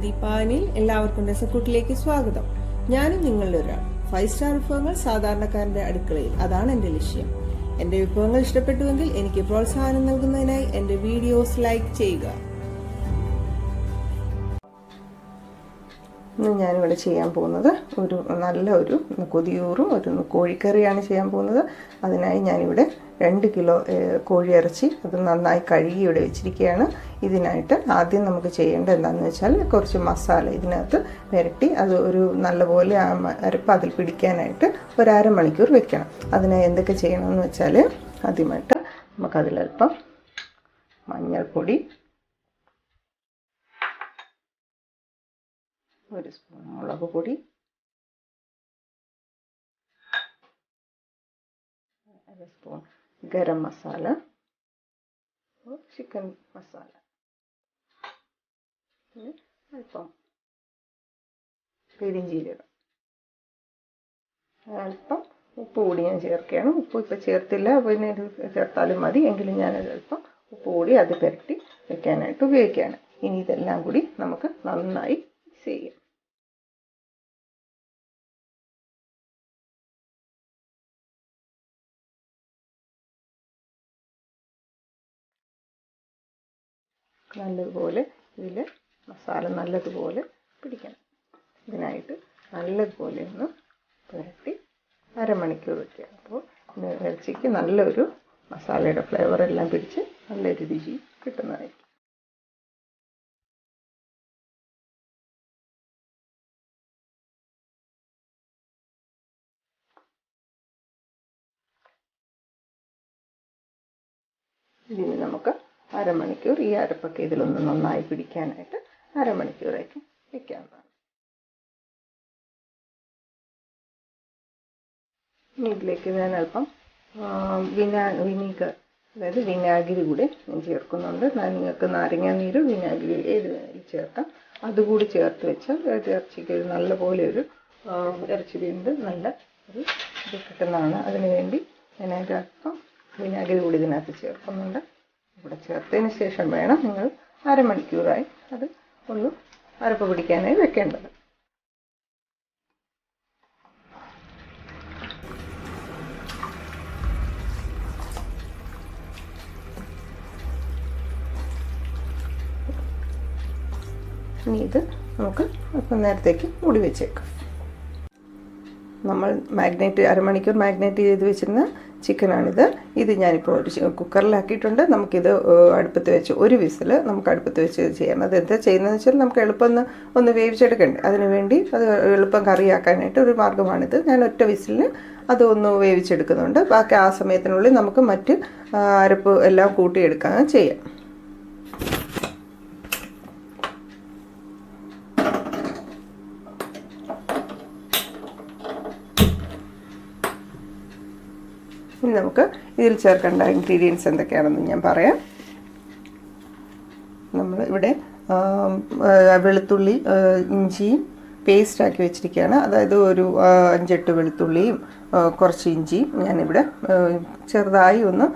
ദീപാനിൽ. എല്ലാവർക്കും രസക്കൂട്ടിലേക്ക് സ്വാഗതം. ഞാനും നിങ്ങളുടെ ഒരാൾ. 5 സ്റ്റാർ വിഭവങ്ങൾ സാധാരണക്കാരന്റെ അടുക്കളയിൽ, അതാണ് എന്റെ ലക്ഷ്യം. എന്റെ വിഭവങ്ങൾ ഇഷ്ടപ്പെട്ടുവെങ്കിൽ എനിക്ക് പ്രോത്സാഹനം നൽകുന്നതിനായി എന്റെ വീഡിയോസ് ലൈക്ക് ചെയ്യുക. ഇന്ന് ഞാനിവിടെ ചെയ്യാൻ പോകുന്നത് ഒരു കൊതിയൂറും ഒരു കോഴിക്കറിയാണ് ചെയ്യാൻ പോകുന്നത്. അതിനായി ഞാനിവിടെ 2 കിലോ കോഴിയിറച്ചി അത് നന്നായി കഴുകി ഇവിടെ വെച്ചിരിക്കുകയാണ്. ഇതിനായിട്ട് ആദ്യം നമുക്ക് ചെയ്യേണ്ടത് എന്താണെന്ന് വെച്ചാൽ കുറച്ച് മസാല ഇതിനകത്ത് പുരട്ടി അത് ഒരു നല്ലപോലെ അരപ്പ് അതിൽ പിടിക്കാനായിട്ട് ഒരു അരമണിക്കൂർ വെക്കണം. അതിനായി എന്തൊക്കെ ചെയ്യണമെന്ന് വെച്ചാൽ ആദ്യമായിട്ട് നമുക്കതിലൽപ്പം മഞ്ഞൾപ്പൊടി, 1 സ്പൂൺ മുളക് പൊടി, 1 സ്പൂൺ ഗരം മസാല, ചിക്കൻ മസാല, അല്പം പെരിഞ്ജീരകം, അല്പം ഉപ്പ് കൂടി ഞാൻ ചേർക്കുകയാണ്. ഉപ്പ് ഇപ്പോൾ ചേർത്തില്ല, പിന്നെ ചേർത്താലും മതി. എങ്കിലും ഞാനൊരല്പം ഉപ്പ് കൂടി അത് പുരട്ടി വെക്കാനായിട്ട് ഉപയോഗിക്കുകയാണ്. ഇനി ഇതെല്ലാം കൂടി നമുക്ക് നന്നായി മിക്സ് ചെയ്യാം. നല്ലതുപോലെ ഇതിൽ മസാല നല്ലതുപോലെ പിടിക്കണം. ഇതിനായിട്ട് നല്ലതുപോലെ ഒന്ന് പുരട്ടി അരമണിക്കൂർ വയ്ക്കുക. അപ്പോൾ ഇറച്ചിക്ക് നല്ലൊരു മസാലയുടെ ഫ്ലേവറെല്ലാം പിടിച്ച് നല്ലൊരു രുചി കിട്ടുന്നതായിരിക്കും. ഇതിന് നമുക്ക് അരമണിക്കൂർ ഈ അരപ്പൊക്കെ ഇതിലൊന്ന് നന്നായി പിടിക്കാനായിട്ട് അരമണിക്കൂറേക്ക് വയ്ക്കാവുന്നതാണ്. ഇതിലേക്ക് ഞാൻ അല്പം വിനീഗർ, അതായത് വിനാഗിരി കൂടി ഞാൻ ചേർക്കുന്നുണ്ട്. നിങ്ങൾക്ക് നാരങ്ങ നീര്, വിനാഗിരി ഏത് വേണമെങ്കിലും ചേർക്കാം. അതുകൂടി ചേർത്ത് വെച്ചാൽ ഇറച്ചിക്ക് ഒരു നല്ലപോലെ ഒരു ഇറച്ചി വീണ്ട് നല്ല ഒരു ഇത് കിട്ടുന്നതാണ്. അതിനുവേണ്ടി ഞാൻ അല്പം വിനാഗിരി കൂടി ഇതിനകത്ത് ചേർക്കുന്നുണ്ട്. ഇവിടെ ചേർത്തതിന് ശേഷം വേണം നിങ്ങൾ അരമണിക്കൂറായി അത് ഒന്ന് അരപ്പ് പിടിക്കാനായി വെക്കേണ്ടത്. ഇനി ഇത് നമുക്ക് അല്പം നേരത്തേക്ക് മൂടി വെച്ചേക്കാം. നമ്മൾ അരമണിക്കൂർ മാഗ്നേറ്റ് ചെയ്ത് വെച്ചിരുന്ന ചിക്കനാണിത്. ഇത് ഞാനിപ്പോൾ ഒരു കുക്കറിലാക്കിയിട്ടുണ്ട്. നമുക്കിത് അടുപ്പത്ത് വെച്ച് ഒരു വിസിൽ നമുക്ക് അടുപ്പത്ത് വെച്ച് ചെയ്യാം. അതെന്താ ചെയ്യുന്നതെന്ന് വെച്ചാൽ നമുക്ക് എളുപ്പം ഒന്ന് വേവിച്ചെടുക്കണ്ടേ. അതിനുവേണ്ടി അത് എളുപ്പം കറിയാക്കാനായിട്ട് ഒരു മാർഗ്ഗമാണിത്. ഞാൻ ഒറ്റ വിസിലിൽ അതൊന്ന് വേവിച്ചെടുക്കുന്നുണ്ട്. ബാക്കി ആ സമയത്തിനുള്ളിൽ നമുക്ക് മറ്റ് അരപ്പ് എല്ലാം കൂട്ടിയെടുക്കാൻ ചെയ്യാം. ഇനി നമുക്ക് ഇതിൽ ചേർക്കേണ്ട ഇൻഗ്രീഡിയൻസ് എന്തൊക്കെയാണെന്ന് ഞാൻ പറയാം. നമ്മൾ ഇവിടെ വെളുത്തുള്ളി ഇഞ്ചിയും പേസ്റ്റാക്കി വെച്ചിരിക്കുകയാണ്. അതായത് ഒരു 5-8 വെളുത്തുള്ളിയും കുറച്ച് ഇഞ്ചിയും ഞാനിവിടെ ചെറുതായി ഒന്ന്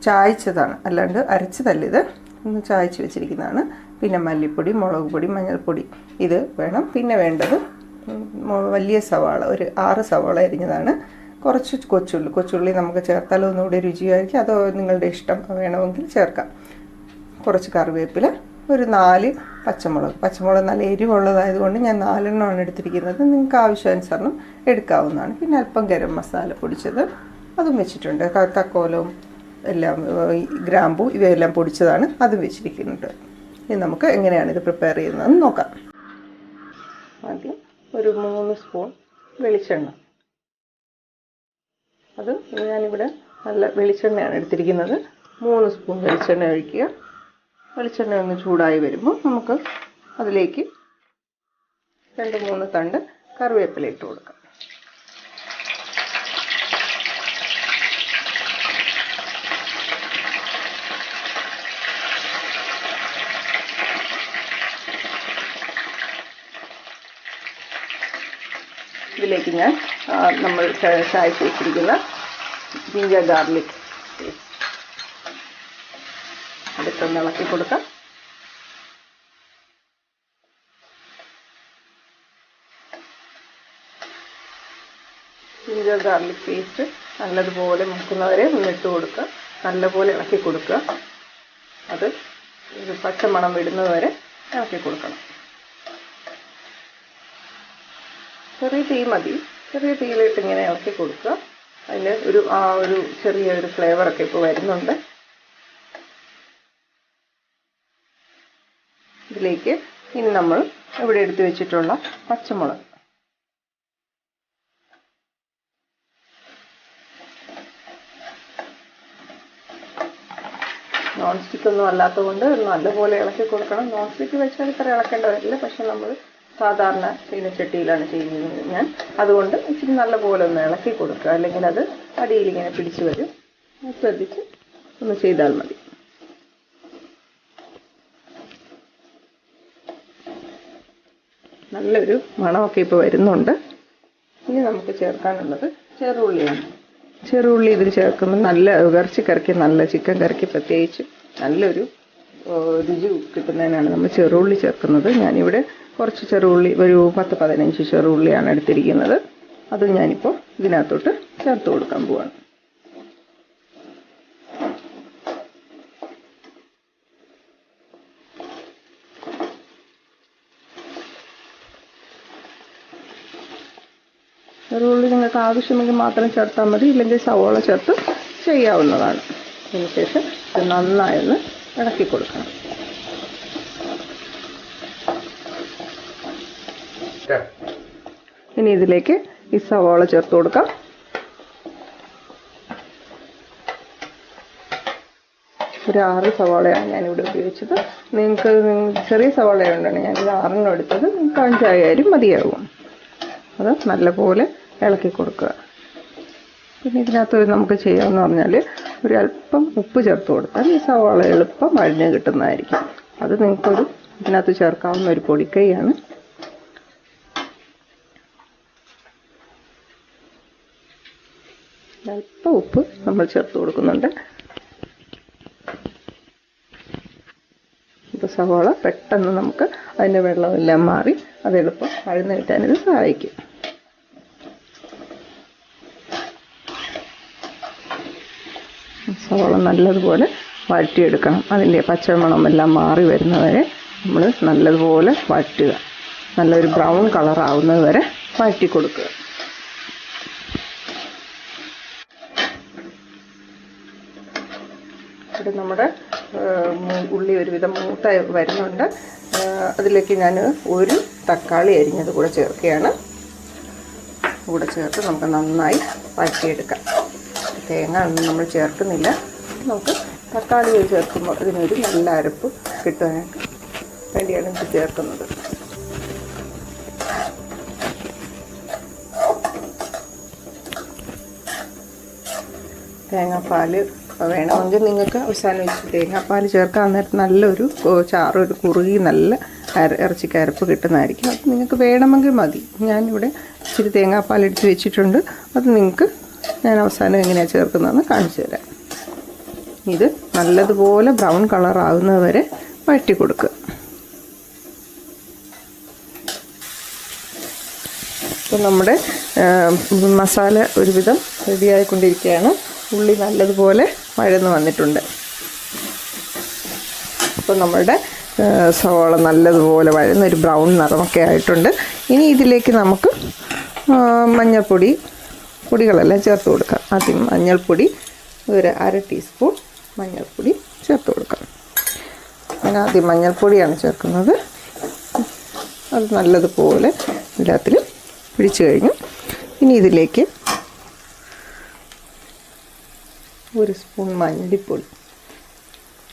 ചായച്ചതാണ്, അല്ലാണ്ട് അരച്ചതല്ല. ഇത് ഒന്ന് ചായച്ച് വെച്ചിരിക്കുന്നതാണ്. പിന്നെ മല്ലിപ്പൊടി, മുളക് പൊടി, മഞ്ഞൾപ്പൊടി ഇത് വേണം. പിന്നെ വേണ്ടത് വലിയ സവാള, ഒരു 6 സവാള അരിഞ്ഞതാണ്. കുറച്ച് കൊച്ചുള്ളി നമുക്ക് ചേർത്താൽ ഒന്നുകൂടി രുചിയായിരിക്കും. അത് നിങ്ങളുടെ ഇഷ്ടം, വേണമെങ്കിൽ ചേർക്കാം. കുറച്ച് കറിവേപ്പില, ഒരു 4 പച്ചമുളക് നല്ല എരിവുള്ളതായതുകൊണ്ട് ഞാൻ 4 എണ്ണമാണ് എടുത്തിരിക്കുന്നത്. നിങ്ങൾക്ക് ആവശ്യാനുസരണം എടുക്കാവുന്നതാണ്. പിന്നെ അല്പം ഗരം മസാല പൊടിച്ചത് അതും വെച്ചിട്ടുണ്ട്. തക്കോലവും എല്ലാം, ഗ്രാമ്പൂ ഇവയെല്ലാം പൊടിച്ചതാണ്, അതും വെച്ചിരിക്കുന്നുണ്ട്. ഇനി നമുക്ക് എങ്ങനെയാണ് ഇത് പ്രിപ്പയർ ചെയ്യുന്നതെന്ന് നോക്കാം. ആദ്യം ഒരു 3 സ്പൂൺ വെളിച്ചെണ്ണ, അത് ഞാനിവിടെ നല്ല വെളിച്ചെണ്ണയാണ് എടുത്തിരിക്കുന്നത്. 3 സ്പൂൺ വെളിച്ചെണ്ണ ഒഴിക്കുക. വെളിച്ചെണ്ണ ഒന്ന് ചൂടായി വരുമ്പോൾ നമുക്ക് അതിലേക്ക് 2-3 തണ്ട് കറിവേപ്പില ഇട്ട് കൊടുക്കാം. ഇതിലേക്ക് ഞാൻ നമ്മൾ ചായച്ച് വെച്ചിരിക്കുന്ന ജിഞ്ചർ ഗാർലിക് പേസ്റ്റ് അടുത്തൊന്ന് ഇളക്കി കൊടുക്കാം. ജിഞ്ചർ ഗാർലിക് പേസ്റ്റ് നല്ലതുപോലെ മുക്കുന്നവരെ ഇട്ട് കൊടുക്കുക. നല്ലപോലെ ഇളക്കി കൊടുക്കുക. അത് പച്ചമണം വിടുന്നത് വരെ ഇളക്കി കൊടുക്കണം. ചെറിയ തീ മതി. ചെറിയ തീയിലിട്ട് ഇങ്ങനെ ഇളക്കി കൊടുക്കുക. അതിന് ഒരു ചെറിയൊരു ഫ്ലേവറൊക്കെ ഇപ്പോൾ വരുന്നുണ്ട്. ഇതിലേക്ക് ഇനി നമ്മൾ ഇവിടെ എടുത്തു വെച്ചിട്ടുള്ള പച്ചമുളക്, നോൺ സ്റ്റിക്ക് ഒന്നും അല്ലാത്തതുകൊണ്ട് നല്ലപോലെ ഇളക്കി കൊടുക്കണം. നോൺ സ്റ്റിക്ക് വെച്ചാൽ ഇത്ര ഇളക്കേണ്ട വരില്ല. പക്ഷെ നമ്മൾ സാധാരണ ചീനച്ചട്ടിയിലാണ് ചെയ്യുന്നത് ഞാൻ. അതുകൊണ്ട് ഇച്ചിരി നല്ലപോലെ ഒന്ന് ഇളക്കി കൊടുക്കുക. അല്ലെങ്കിൽ അത് അടിയിൽ ഇങ്ങനെ പിടിച്ചു വരും. ശ്രദ്ധിച്ച് ഒന്ന് ചെയ്താൽ മതി. നല്ലൊരു മണമൊക്കെ ഇപ്പോൾ വരുന്നുണ്ട്. ഇനി നമുക്ക് ചേർക്കാനുള്ളത് ചെറുള്ളിയാണ്. ചെറുള്ളി ഇതിൽ ചേർക്കുമ്പോൾ നല്ല ഇറച്ചിക്കറിക്ക്, നല്ല ചിക്കൻ കറിക്ക് പ്രത്യേകിച്ച് നല്ലൊരു രുചി കിട്ടുന്നതിനാണ് നമ്മൾ ചെറുള്ളി ചേർക്കുന്നത്. ഞാനിവിടെ കുറച്ച് ചെറുള്ളി, ഒരു 10-15 ചെറുള്ളിയാണ് എടുത്തിരിക്കുന്നത്. അത് ഞാനിപ്പോൾ ഇതിനകത്തോട്ട് ചേർത്ത് കൊടുക്കാൻ പോവാണ്. ചെറുള്ളി നിങ്ങൾക്ക് ആവശ്യമെങ്കിൽ മാത്രം ചേർത്താൽ മതി. ഇല്ലെങ്കിൽ സവോള ചേർത്ത് ചെയ്യാവുന്നതാണ്. അതിനുശേഷം ഇത് നന്നായി ഒന്ന് ഇളക്കി കൊടുക്കണം. ഇനി ഇതിലേക്ക് ഈ സവോള ചേർത്ത് കൊടുക്കാം. ഒരു 6 സവാളയാണ് ഞാനിവിടെ ഉപയോഗിച്ചത്. നിങ്ങൾക്ക് ചെറിയ സവാളയുണ്ടാണ് ഞാനിത് 6 എടുത്തത്. നിങ്ങൾക്ക് 5 ആയാലും മതിയാകും. അത് നല്ലപോലെ ഇളക്കി കൊടുക്കുക. പിന്നെ ഇതിനകത്ത് നമുക്ക് ചെയ്യാമെന്ന് പറഞ്ഞാൽ ഒരു അല്പം ഉപ്പ് ചേർത്ത് കൊടുത്താൽ ഈ സവാള എളുപ്പം അഴിഞ്ഞ് കിട്ടുന്നതായിരിക്കും. അത് നിങ്ങൾക്കൊരു ഇതിനകത്ത് ചേർക്കാവുന്ന ഒരു പൊടിക്കൈയാണ്. അല്പം ഉപ്പ് നമ്മൾ ചേർത്ത് കൊടുക്കുന്നുണ്ട്. ഇപ്പോൾ സവാള പെട്ടെന്ന് നമുക്ക് അതിൻ്റെ വെള്ളമെല്ലാം മാറി അത് എളുപ്പം അഴിഞ്ഞ് കിട്ടാനിത് സഹായിക്കും. സവാള നല്ലതുപോലെ വഴറ്റിയെടുക്കണം. അതിൻ്റെ പച്ചമണമെല്ലാം മാറി വരുന്നവരെ നമ്മൾ നല്ലതുപോലെ വഴറ്റുക. നല്ലൊരു ബ്രൗൺ കളറാവുന്നത് വരെ വഴറ്റി കൊടുക്കുക. ഇവിടെ നമ്മുടെ ഉള്ളി ഒരുവിധം മൂത്തായി വരുന്നുണ്ട്. അതിലേക്ക് ഞാൻ ഒരു തക്കാളി അരിഞ്ഞത് കൂടെ ചേർക്കുകയാണ്. കൂടെ ചേർത്ത് നമുക്ക് നന്നായി വഴറ്റിയെടുക്കാം. തേങ്ങ ഒന്നും നമ്മൾ ചേർക്കുന്നില്ല. നമുക്ക് തക്കാളി ചേർക്കുമ്പോൾ ഇതിനൊരു നല്ല അരപ്പ് കിട്ടാനായിട്ട് വേണ്ടിയാണ് ഇത് ചേർക്കുന്നത്. തേങ്ങാപ്പാൽ വേണമെങ്കിൽ നിങ്ങൾക്ക് അവസാനം വെച്ച് തേങ്ങാപ്പാൽ ചേർക്കാൻ നേരത്ത് നല്ലൊരു ചാറൊരു കുറുകി നല്ല ഇറച്ചിക്ക് അരപ്പ് കിട്ടുന്നതായിരിക്കും. അത് നിങ്ങൾക്ക് വേണമെങ്കിൽ മതി. ഞാനിവിടെ ഇച്ചിരി തേങ്ങാപ്പാൽ എടുത്ത് വെച്ചിട്ടുണ്ട്. അത് നിങ്ങൾക്ക് ഞാൻ അവസാനം എങ്ങനെയാണ് ചേർക്കുന്നതെന്ന് കാണിച്ചു തരാം. ഇത് നല്ലതുപോലെ ബ്രൗൺ കളറാകുന്നത് വരെ വഴറ്റി കൊടുക്കുക. അപ്പോൾ നമ്മുടെ മസാല ഒരുവിധം റെഡിയായിക്കൊണ്ടിരിക്കുകയാണ്. ഉള്ളി നല്ലതുപോലെ വഴന്ന് വന്നിട്ടുണ്ട്. അപ്പോൾ നമ്മുടെ സവാള നല്ലതുപോലെ വഴന്നൊരു ബ്രൗൺ നിറമൊക്കെ ആയിട്ടുണ്ട്. ഇനി ഇതിലേക്ക് നമുക്ക് പൊടികളെല്ലാം ചേർത്ത് കൊടുക്കാം. ആദ്യം മഞ്ഞൾപ്പൊടി, ഒരു 1/2 ടീസ്പൂൺ മഞ്ഞൾപ്പൊടി ചേർത്ത് കൊടുക്കാം. ഞാൻ ആദ്യം മഞ്ഞൾപ്പൊടിയാണ് ചേർക്കുന്നത്. അത് നല്ലതുപോലെ എല്ലാത്തിലും പിടിച്ചു കഴിഞ്ഞു. ഇനി ഇതിലേക്ക് 1 സ്പൂൺ മല്ലിപ്പൊടി,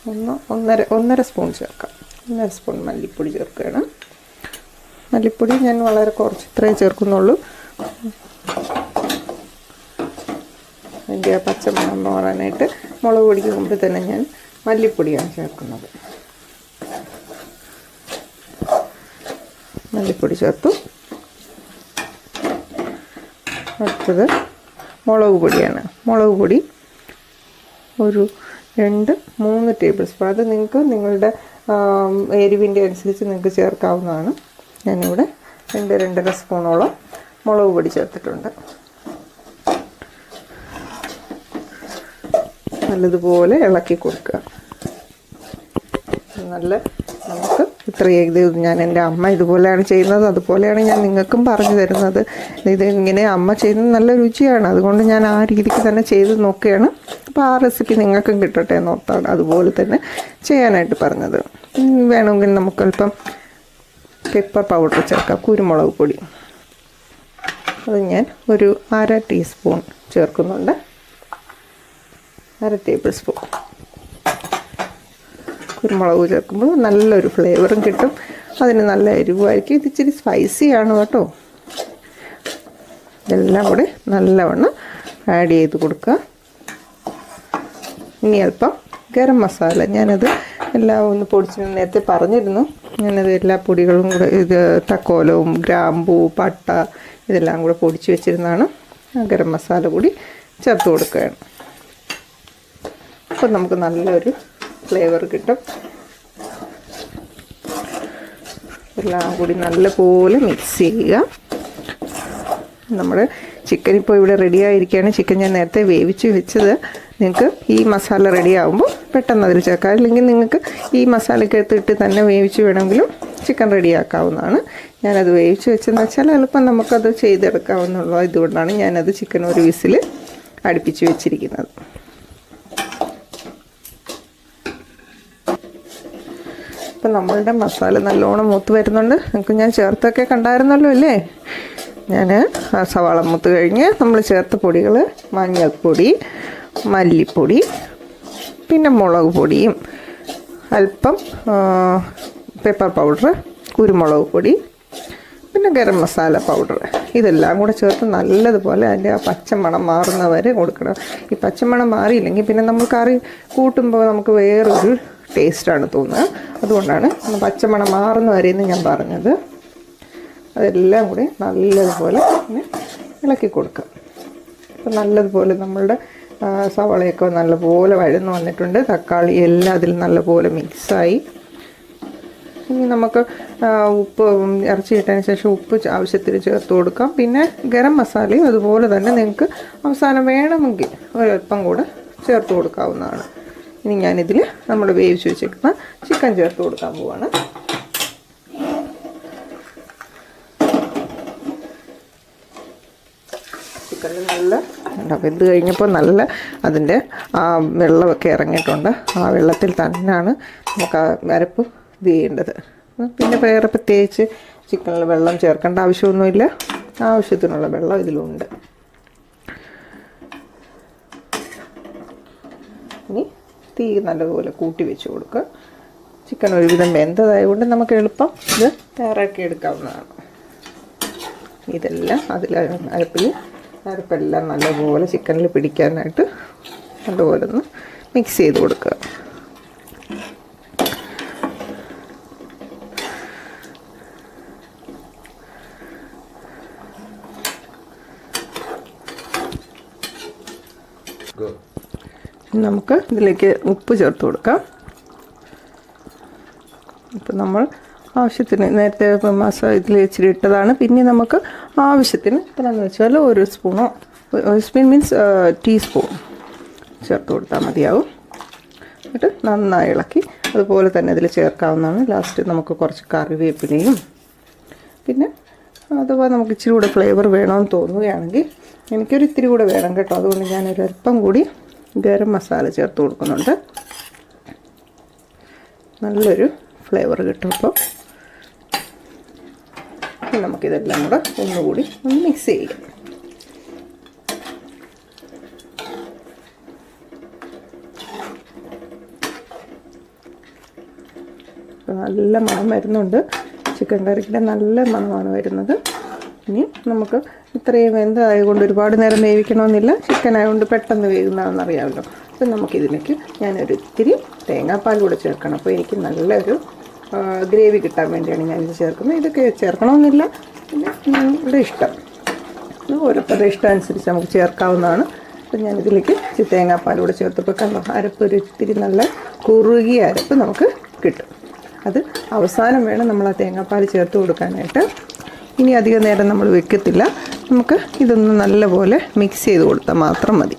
1.5 സ്പൂൺ ചേർക്കാം. 1.5 സ്പൂൺ മല്ലിപ്പൊടി ചേർക്കുകയാണ്. മല്ലിപ്പൊടി ഞാൻ വളരെ കുറച്ച് ഇത്രയും ചേർക്കുന്നുള്ളൂ. അതിൻ്റെ പച്ചമണം മാറാനായിട്ട് മുളക് പൊടിക്ക് മുമ്പ് തന്നെ ഞാൻ മല്ലിപ്പൊടിയാണ് ചേർക്കുന്നത്. മല്ലിപ്പൊടി ചേർത്തു. അടുത്തത് മുളക് പൊടിയാണ്. മുളക് പൊടി ഒരു 2-3 ടേബിൾ സ്പൂൺ. അത് നിങ്ങൾക്ക് നിങ്ങളുടെ എരിവിൻ്റെ അനുസരിച്ച് നിങ്ങൾക്ക് ചേർക്കാവുന്നതാണ്. ഞാനിവിടെ 2-2.5 സ്പൂണോളം മുളക് പൊടി ചേർത്തിട്ടുണ്ട്. നല്ലതുപോലെ ഇളക്കി കൊടുക്കുക. നല്ല നമുക്ക് ഇത്രയും ഇത് ഞാൻ എൻ്റെ അമ്മ ഇതുപോലെയാണ് ചെയ്യുന്നത്, അതുപോലെയാണ് ഞാൻ നിങ്ങൾക്കും പറഞ്ഞു തരുന്നത്. ഇത് ഇങ്ങനെ അമ്മ ചെയ്യുന്നത് നല്ല രുചിയാണ്, അതുകൊണ്ട് ഞാൻ ആ രീതിക്ക് തന്നെ ചെയ്ത് നോക്കുകയാണ്. അപ്പോൾ ആ റെസിപ്പി നിങ്ങൾക്കും കിട്ടട്ടെ എന്നോർത്താണ് അതുപോലെ തന്നെ ചെയ്യാനായിട്ട് പറഞ്ഞത്. വേണമെങ്കിൽ നമുക്കല്പം പെപ്പർ പൗഡർ ചേർക്കാം, കുരുമുളക് പൊടി. അത് ഞാൻ ഒരു 1/2 ടീസ്പൂൺ ചേർക്കുന്നുണ്ട്, 1/2 ടേബിൾ സ്പൂൺ. കുരുമുളക് ചേർക്കുമ്പോൾ നല്ലൊരു ഫ്ലേവറും കിട്ടും, അതിന് നല്ല എരിവായിരിക്കും. ഇത് ഇച്ചിരി സ്പൈസിയാണ് കേട്ടോ. ഇതെല്ലാം കൂടി നല്ലവണ്ണം ആഡ് ചെയ്ത് കൊടുക്കുക. ഇനി അല്പം ഗരം മസാല, ഞാനത് എല്ലാം ഒന്ന് പൊടിച്ച് നേരത്തെ പറഞ്ഞിരുന്നു. ഞാനത് എല്ലാ പൊടികളും കൂടെ, ഇത് തക്കോലവും ഗ്രാമ്പൂ പട്ട ഇതെല്ലാം കൂടെ പൊടിച്ച് വെച്ചിരുന്നതാണ്. ഗരം മസാല കൂടി ചേർത്ത് കൊടുക്കുകയാണ്. അപ്പോൾ നമുക്ക് നല്ലൊരു ഫ്ലേവർ കിട്ടും. എല്ലാം കൂടി നല്ലപോലെ മിക്സ് ചെയ്യുക. നമ്മുടെ ചിക്കൻ ഇപ്പോൾ ഇവിടെ റെഡി ആയിരിക്കുകയാണ്. ചിക്കൻ ഞാൻ നേരത്തെ വേവിച്ച് വെച്ചത്. നിങ്ങൾക്ക് ഈ മസാല റെഡി ആകുമ്പോൾ പെട്ടെന്ന് അതിൽ ചേർക്കാം, അല്ലെങ്കിൽ നിങ്ങൾക്ക് ഈ മസാലക്കകത്തിട്ട് തന്നെ വേവിച്ച് വേണമെങ്കിലും ചിക്കൻ റെഡിയാക്കാവുന്നതാണ്. ഞാനത് വേവിച്ച് വെച്ചെന്ന് വെച്ചാൽ എളുപ്പം നമുക്കത് ചെയ്തെടുക്കാവുന്നുള്ളൂ. ഇതുകൊണ്ടാണ് ഞാനത് ചിക്കൻ ഒരു വിസിൽ അടുപ്പിച്ച് വെച്ചിരിക്കുന്നത്. ഇപ്പം നമ്മളുടെ മസാല നല്ലോണം മൂത്ത് വരുന്നുണ്ട്. നിങ്ങൾക്ക് ഞാൻ ചേർത്തൊക്കെ കണ്ടായിരുന്നല്ലോ അല്ലേ. ഞാൻ സവാള മൂത്ത് കഴിഞ്ഞ് നമ്മൾ ചേർത്ത പൊടികൾ മഞ്ഞൾപ്പൊടി, മല്ലിപ്പൊടി, പിന്നെ മുളക് പൊടിയും അല്പം പെപ്പർ പൗഡർ, കുരുമുളക് പൊടി, പിന്നെ ഗരം മസാല പൗഡർ, ഇതെല്ലാം കൂടെ ചേർത്ത് നല്ലതുപോലെ അതിൻ്റെ ആ പച്ചമണം മാറുന്ന വരെ കൊടുക്കണം. ഈ പച്ചമണം മാറിയില്ലെങ്കിൽ പിന്നെ നമ്മൾ കറി കൂട്ടുമ്പോൾ നമുക്ക് വേറൊരു ടേസ്റ്റാണ് തോന്നുക. അതുകൊണ്ടാണ് പച്ചമണം മാറുന്ന വരെയെന്ന് ഞാൻ പറഞ്ഞത്. അതെല്ലാം കൂടി നല്ലതുപോലെ ഇളക്കി കൊടുക്കുക. അപ്പം നല്ലതുപോലെ നമ്മളുടെ സവാളയൊക്കെ നല്ലപോലെ വഴന്ന് വന്നിട്ടുണ്ട്. തക്കാളി എല്ലാം അതിൽ നല്ലപോലെ മിക്സായി. ഇനി നമുക്ക് ഉപ്പ് ഇറച്ചി ഇട്ടതിന് ശേഷം ഉപ്പ് ആവശ്യത്തിന് ചേർത്ത് കൊടുക്കാം. പിന്നെ ഗരം മസാലയും അതുപോലെ തന്നെ നിങ്ങൾക്ക് അവസാനം വേണമെങ്കിൽ ഒരല്പം കൂടെ ചേർത്ത് കൊടുക്കാവുന്നതാണ്. ഇനി ഞാനിതിൽ നമ്മൾ വേവിച്ച് വെച്ചിരിക്കുന്ന ചിക്കൻ ചേർത്ത് കൊടുക്കാൻ പോവാണ്. ചിക്കനിൽ നല്ല വെന്ത് കഴിഞ്ഞപ്പോൾ നല്ല അതിൻ്റെ ആ വെള്ളമൊക്കെ ഇറങ്ങിയിട്ടുണ്ട്. ആ വെള്ളത്തിൽ തന്നെയാണ് നമുക്ക് ആ അരപ്പ് ഇത് ചെയ്യേണ്ടത്. പിന്നെ വേറെ പ്രത്യേകിച്ച് ചിക്കനിൽ വെള്ളം ചേർക്കേണ്ട ആവശ്യമൊന്നുമില്ല. ആവശ്യത്തിനുള്ള വെള്ളം ഇതിലുണ്ട്. ഇനി തീ നല്ലതുപോലെ കൂട്ടി വെച്ച് കൊടുക്കുക. ചിക്കൻ ഒരുവിധം വെന്തതായതുകൊണ്ട് നമുക്ക് എളുപ്പം ഇത് തയ്യാറാക്കി എടുക്കാവുന്നതാണ്. ഇതെല്ലാം അരപ്പെല്ലാം നല്ലപോലെ ചിക്കനിൽ പിടിക്കാനായിട്ട് നല്ലപോലെ ഒന്ന് മിക്സ് ചെയ്ത് കൊടുക്കുക. നമുക്ക് ഇതിലേക്ക് ഉപ്പ് ചേർത്ത് കൊടുക്കാം. ഇപ്പം നമ്മൾ ആവശ്യത്തിന് നേരത്തെ ഇതിൽ ഇച്ചിരി ഇട്ടതാണ്. പിന്നെ നമുക്ക് ആവശ്യത്തിന് എത്രയെന്ന് വെച്ചാൽ 1 സ്പൂണോ, 1 സ്പൂൺ മീൻസ് ടീസ്പൂൺ ചേർത്ത് കൊടുത്താൽ മതിയാവും. എന്നിട്ട് നന്നായി ഇളക്കി അതുപോലെ തന്നെ ഇതിൽ ചേർക്കാവുന്നതാണ്. ലാസ്റ്റ് നമുക്ക് കുറച്ച് കറിവേപ്പിലയും, പിന്നെ അഥവാ നമുക്ക് ഇച്ചിരി കൂടെ ഫ്ലേവർ വേണമെന്ന് തോന്നുകയാണെങ്കിൽ, എനിക്കൊരു ഇത്തിരി കൂടെ വേണം കേട്ടോ, അതുകൊണ്ട് ഞാനൊരു അല്പം കൂടി ഗരം മസാല ചേർത്ത് കൊടുക്കുന്നുണ്ട്. നല്ലൊരു ഫ്ലേവർ കിട്ടും. അപ്പോൾ നമുക്കിതെല്ലാം കൂടെ ഒന്നുകൂടി ഒന്ന് മിക്സ് ചെയ്യാം. നല്ല മണം വരുന്നുണ്ട്. ചിക്കൻ കറിയുടെ നല്ല മണമാണ് വരുന്നത്. ഇനി നമുക്ക് ഇത്രയും വെന്തതായതുകൊണ്ട് ഒരുപാട് നേരം വേവിക്കണമെന്നില്ല. ചിക്കൻ ആയതുകൊണ്ട് പെട്ടെന്ന് വേകുന്നതാണെന്ന് അറിയാമല്ലോ. അപ്പം നമുക്കിതിലേക്ക് ഞാനൊരു ഇത്തിരി തേങ്ങാപ്പാൽ കൂടെ ചേർക്കണം. അപ്പോൾ എനിക്ക് നല്ലൊരു ഗ്രേവി കിട്ടാൻ വേണ്ടിയാണ് ഞാനിത് ചേർക്കുന്നത്. ഇതൊക്കെ ചേർക്കണമെന്നില്ല, പിന്നെ നിങ്ങളുടെ ഇഷ്ടം, ഓരോരുത്തരുടെ ഇഷ്ടം അനുസരിച്ച് നമുക്ക് ചേർക്കാവുന്നതാണ്. അപ്പം ഞാനിതിലേക്ക് ഇച്ചിരി തേങ്ങാപ്പാൽ കൂടെ ചേർത്തപ്പോൾ കണ്ടോ, അരപ്പ് ഒരു ഇത്തിരി നല്ല കുറുകിയ അരപ്പ് നമുക്ക് കിട്ടും. അത് അവസാനം വേണം നമ്മൾ ആ തേങ്ങാപ്പാൽ ചേർത്ത് കൊടുക്കാനായിട്ട്. ഇനി അധികം നേരം നമ്മൾ വെക്കത്തില്ല. നമുക്ക് ഇതൊന്ന് നല്ലപോലെ മിക്സ് ചെയ്ത് കൊടുത്താൽ മാത്രം മതി.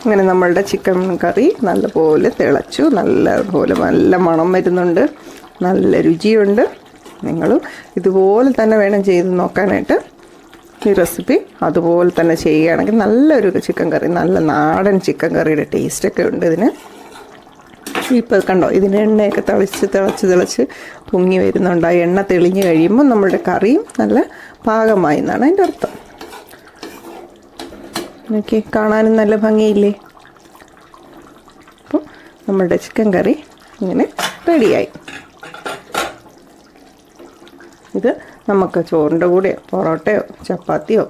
അങ്ങനെ നമ്മളുടെ ചിക്കൻ കറി നല്ലപോലെ തിളച്ചു, നല്ല മണം വരുന്നുണ്ട്, നല്ല രുചിയുണ്ട്. നിങ്ങളും ഇതുപോലെ തന്നെ വേണം ചെയ്ത് നോക്കാനായിട്ട്. ഈ റെസിപ്പി അതുപോലെ തന്നെ ചെയ്യുകയാണെങ്കിൽ നല്ലൊരു ചിക്കൻ കറി, നല്ല നാടൻ ചിക്കൻ കറിയുടെ ടേസ്റ്റൊക്കെ ഉണ്ട് ഇതിന്. ഇപ്പോൾ കണ്ടോ, ഇതിന് എണ്ണയൊക്കെ തിളച്ച് പൊങ്ങി വരുന്നുണ്ട്. ആ എണ്ണ തെളിഞ്ഞ് കഴിയുമ്പോൾ നമ്മളുടെ കറിയും നല്ല പാകമായി എന്നാണ് അതിൻ്റെ അർത്ഥം. ഓക്കെ, കാണാനും നല്ല ഭംഗിയില്ലേ? അപ്പോൾ നമ്മളുടെ ചിക്കൻ കറി ഇങ്ങനെ റെഡിയായി. ഇത് നമുക്ക് ചോറിൻ്റെ കൂടെയോ പൊറോട്ടയോ ചപ്പാത്തിയോ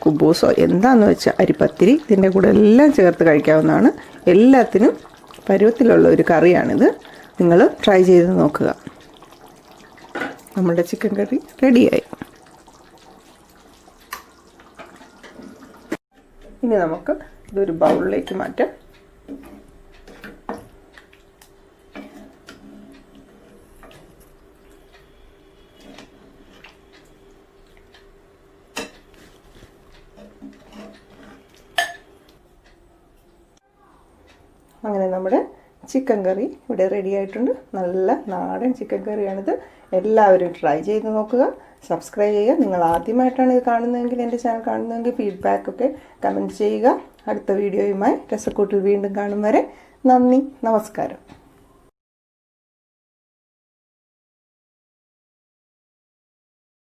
കുബൂസോ എന്താണെന്ന് വെച്ചാൽ അരിപ്പത്തിരി ഇതിൻ്റെ കൂടെ എല്ലാം ചേർത്ത് കഴിക്കാവുന്നതാണ്. എല്ലാത്തിനും പരുവത്തിലുള്ള ഒരു കറിയാണിത്. നിങ്ങൾ ട്രൈ ചെയ്ത് നോക്കുക. നമ്മുടെ ചിക്കൻ കറി റെഡിയായി. ഇനി നമുക്ക് ഇതൊരു ബൗളിലേക്ക് മാറ്റാം. അങ്ങനെ നമ്മുടെ ചിക്കൻ കറി ഇവിടെ റെഡി ആയിട്ടുണ്ട്. നല്ല നാടൻ ചിക്കൻ കറിയാണിത്. എല്ലാവരും ട്രൈ ചെയ്ത് നോക്കുക. സബ്സ്ക്രൈബ് ചെയ്യുക. നിങ്ങൾ ആദ്യമായിട്ടാണ് ഇത് കാണുന്നതെങ്കിൽ, എൻ്റെ ചാനൽ കാണുന്നതെങ്കിൽ ഫീഡ്ബാക്കൊക്കെ കമൻറ്റ് ചെയ്യുക. അടുത്ത വീഡിയോയുമായി രസക്കൂട്ടിൽ വീണ്ടും കാണും വരെ നന്ദി, നമസ്കാരം.